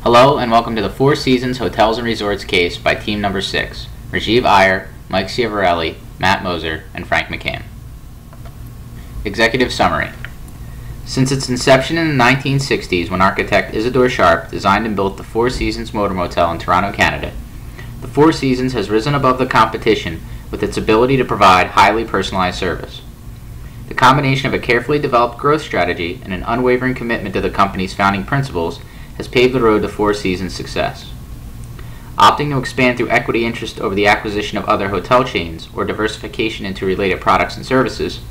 Hello and welcome to the Four Seasons Hotels and Resorts case by Team Number 6, Rajiv Iyer, Mike Ciavarelli, Matt Moser, and Frank McCann. Executive Summary. Since its inception in the 1960s when architect Isidore Sharp designed and built the Four Seasons Motor Motel in Toronto, Canada, the Four Seasons has risen above the competition with its ability to provide highly personalized service. The combination of a carefully developed growth strategy and an unwavering commitment to the company's founding principles has paved the road to Four Seasons' success. Opting to expand through equity interest over the acquisition of other hotel chains or diversification into related products and services,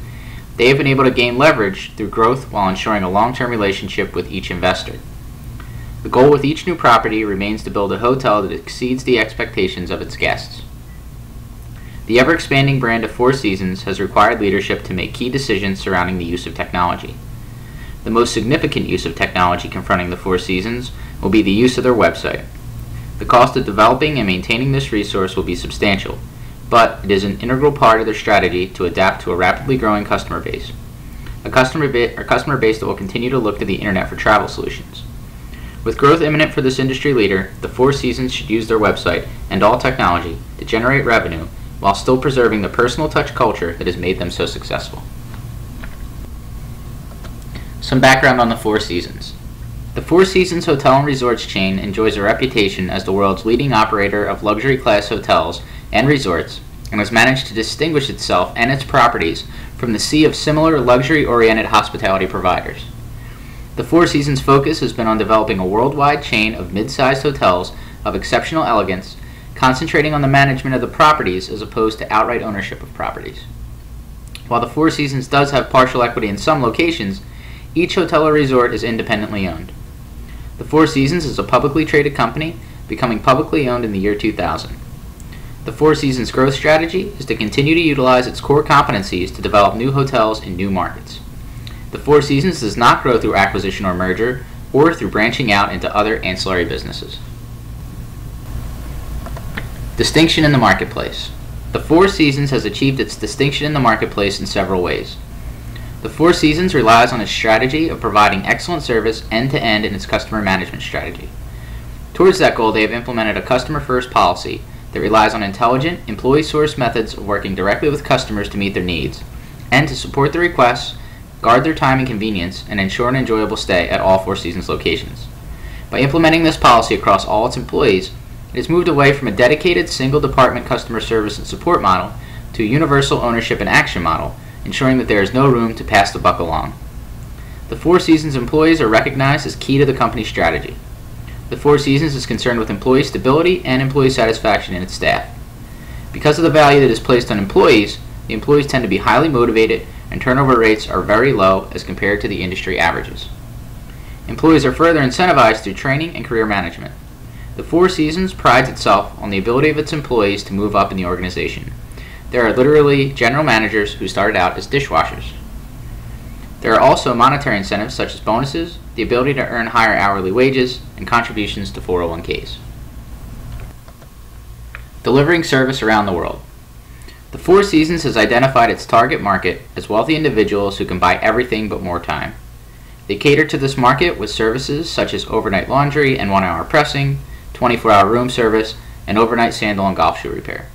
they have been able to gain leverage through growth while ensuring a long-term relationship with each investor. The goal with each new property remains to build a hotel that exceeds the expectations of its guests. The ever-expanding brand of Four Seasons has required leadership to make key decisions surrounding the use of technology. The most significant use of technology confronting the Four Seasons will be the use of their website. The cost of developing and maintaining this resource will be substantial, but it is an integral part of their strategy to adapt to a rapidly growing customer base. A customer base that will continue to look to the internet for travel solutions. With growth imminent for this industry leader, the Four Seasons should use their website and all technology to generate revenue while still preserving the personal touch culture that has made them so successful. Some background on the Four Seasons. The Four Seasons Hotel and Resorts chain enjoys a reputation as the world's leading operator of luxury class hotels and resorts and has managed to distinguish itself and its properties from the sea of similar luxury-oriented hospitality providers. The Four Seasons focus has been on developing a worldwide chain of mid-sized hotels of exceptional elegance, concentrating on the management of the properties as opposed to outright ownership of properties. While the Four Seasons does have partial equity in some locations, each hotel or resort is independently owned. The Four Seasons is a publicly traded company, becoming publicly owned in the year 2000. The Four Seasons growth strategy is to continue to utilize its core competencies to develop new hotels in new markets. The Four Seasons does not grow through acquisition or merger, or through branching out into other ancillary businesses. Distinction in the marketplace. The Four Seasons has achieved its distinction in the marketplace in several ways. The Four Seasons relies on its strategy of providing excellent service end-to-end in its customer management strategy. Towards that goal, they have implemented a customer-first policy that relies on intelligent, employee-sourced methods of working directly with customers to meet their needs, and to support their requests, guard their time and convenience, and ensure an enjoyable stay at all Four Seasons locations. By implementing this policy across all its employees, it has moved away from a dedicated single-department customer service and support model to a universal ownership and action model, ensuring that there is no room to pass the buck along. The Four Seasons employees are recognized as key to the company's strategy. The Four Seasons is concerned with employee stability and employee satisfaction in its staff. Because of the value that is placed on employees, the employees tend to be highly motivated and turnover rates are very low as compared to the industry averages. Employees are further incentivized through training and career management. The Four Seasons prides itself on the ability of its employees to move up in the organization. There are literally general managers who started out as dishwashers. There are also monetary incentives such as bonuses, the ability to earn higher hourly wages, and contributions to 401ks. Delivering service around the world. The Four Seasons has identified its target market as wealthy individuals who can buy everything but more time. They cater to this market with services such as overnight laundry and 1-hour pressing, 24-hour room service, and overnight sandal and golf shoe repair.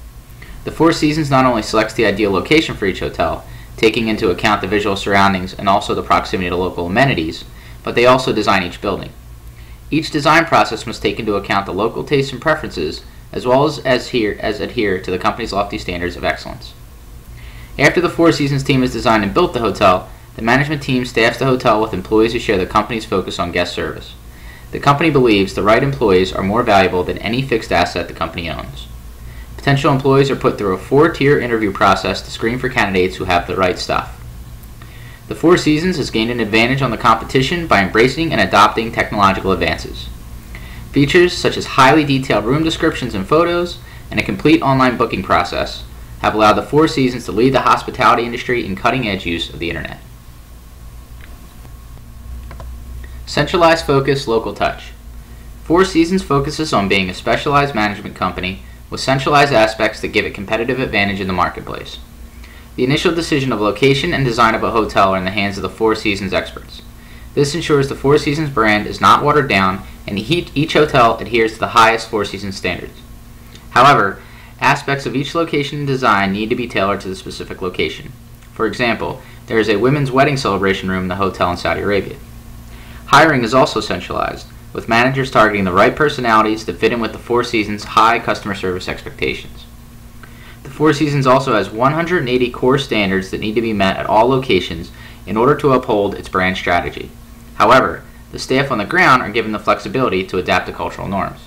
The Four Seasons not only selects the ideal location for each hotel, taking into account the visual surroundings and also the proximity to local amenities, but they also design each building. Each design process must take into account the local tastes and preferences, as well as adhere to the company's lofty standards of excellence. After the Four Seasons team has designed and built the hotel, the management team staffs the hotel with employees who share the company's focus on guest service. The company believes the right employees are more valuable than any fixed asset the company owns. Potential employees are put through a 4-tier interview process to screen for candidates who have the right stuff. The Four Seasons has gained an advantage on the competition by embracing and adopting technological advances. Features such as highly detailed room descriptions and photos and a complete online booking process have allowed the Four Seasons to lead the hospitality industry in cutting-edge use of the internet. Centralized focus, local touch. Four Seasons focuses on being a specialized management company with centralized aspects that give it competitive advantage in the marketplace. The initial decision of location and design of a hotel are in the hands of the Four Seasons experts. This ensures the Four Seasons brand is not watered down and each hotel adheres to the highest Four Seasons standards. However, aspects of each location and design need to be tailored to the specific location. For example, there is a women's wedding celebration room in the hotel in Saudi Arabia. Hiring is also centralized, with managers targeting the right personalities to fit in with the Four Seasons' high customer service expectations. The Four Seasons also has 180 core standards that need to be met at all locations in order to uphold its brand strategy. However, the staff on the ground are given the flexibility to adapt to cultural norms.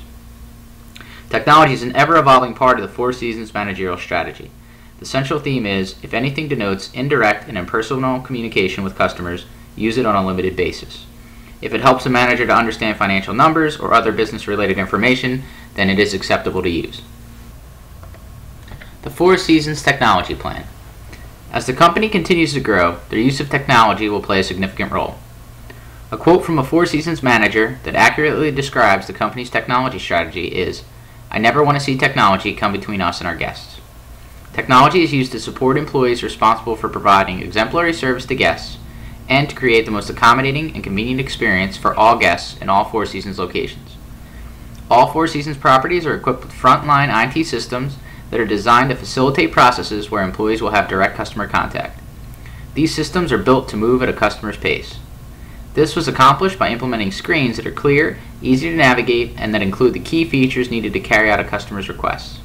Technology is an ever-evolving part of the Four Seasons managerial strategy. The central theme is, if anything denotes indirect and impersonal communication with customers, use it on a limited basis. If it helps a manager to understand financial numbers or other business-related information, then it is acceptable to use. The Four Seasons Technology Plan. As the company continues to grow, their use of technology will play a significant role. A quote from a Four Seasons manager that accurately describes the company's technology strategy is, "I never want to see technology come between us and our guests." Technology is used to support employees responsible for providing exemplary service to guests and to create the most accommodating and convenient experience for all guests in all Four Seasons locations. All Four Seasons properties are equipped with frontline IT systems that are designed to facilitate processes where employees will have direct customer contact. These systems are built to move at a customer's pace. This was accomplished by implementing screens that are clear, easy to navigate, and that include the key features needed to carry out a customer's requests.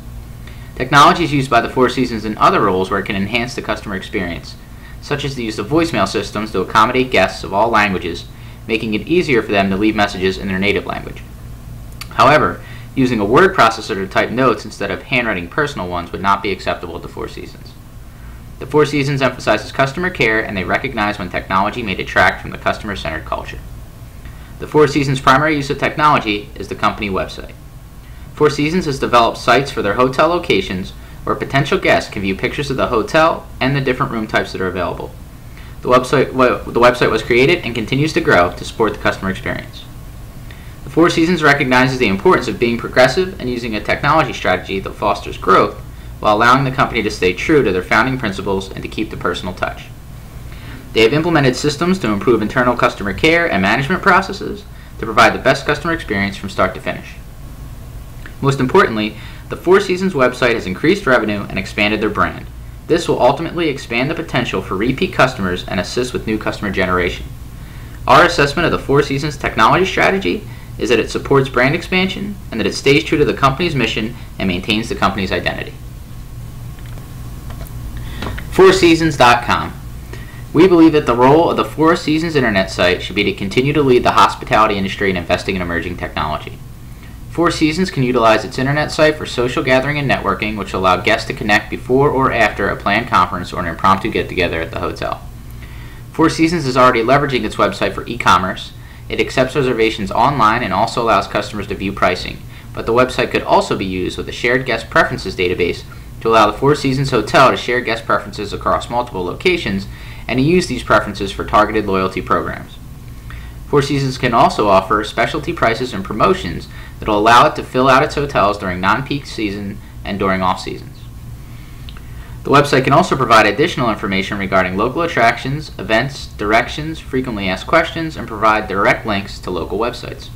Technology is used by the Four Seasons in other roles where it can enhance the customer experience, such as the use of voicemail systems to accommodate guests of all languages, making it easier for them to leave messages in their native language. However, using a word processor to type notes instead of handwriting personal ones would not be acceptable at the Four Seasons. The Four Seasons emphasizes customer care, and they recognize when technology may detract from the customer-centered culture. The Four Seasons' primary use of technology is the company website. Four Seasons has developed sites for their hotel locations where potential guests can view pictures of the hotel and the different room types that are available. The website was created and continues to grow to support the customer experience. The Four Seasons recognizes the importance of being progressive and using a technology strategy that fosters growth while allowing the company to stay true to their founding principles and to keep the personal touch. They have implemented systems to improve internal customer care and management processes to provide the best customer experience from start to finish. Most importantly, the Four Seasons website has increased revenue and expanded their brand. This will ultimately expand the potential for repeat customers and assist with new customer generation. Our assessment of the Four Seasons technology strategy is that it supports brand expansion and that it stays true to the company's mission and maintains the company's identity. FourSeasons.com. We believe that the role of the Four Seasons internet site should be to continue to lead the hospitality industry in investing in emerging technology. Four Seasons can utilize its internet site for social gathering and networking, which will allow guests to connect before or after a planned conference or an impromptu get-together at the hotel. Four Seasons is already leveraging its website for e-commerce. It accepts reservations online and also allows customers to view pricing, but the website could also be used with a shared guest preferences database to allow the Four Seasons Hotel to share guest preferences across multiple locations and to use these preferences for targeted loyalty programs. Four Seasons can also offer specialty prices and promotions that will allow it to fill out its hotels during non-peak season and during off-seasons. The website can also provide additional information regarding local attractions, events, directions, frequently asked questions, and provide direct links to local websites.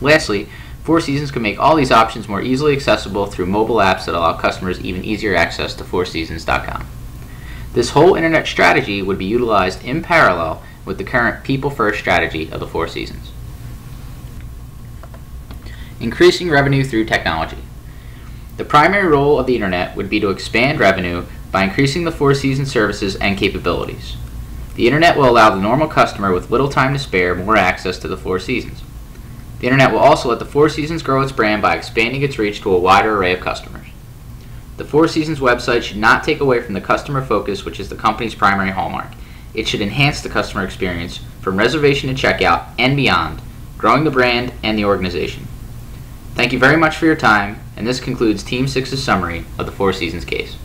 Lastly, Four Seasons can make all these options more easily accessible through mobile apps that allow customers even easier access to FourSeasons.com. This whole internet strategy would be utilized in parallel with the current people-first strategy of the Four Seasons. Increasing revenue through technology. The primary role of the internet would be to expand revenue by increasing the Four Seasons services and capabilities. The internet will allow the normal customer with little time to spare more access to the Four Seasons. The internet will also let the Four Seasons grow its brand by expanding its reach to a wider array of customers. The Four Seasons website should not take away from the customer focus, which is the company's primary hallmark. It should enhance the customer experience from reservation to checkout and beyond, growing the brand and the organization. Thank you very much for your time, and this concludes Team 6's summary of the Four Seasons case.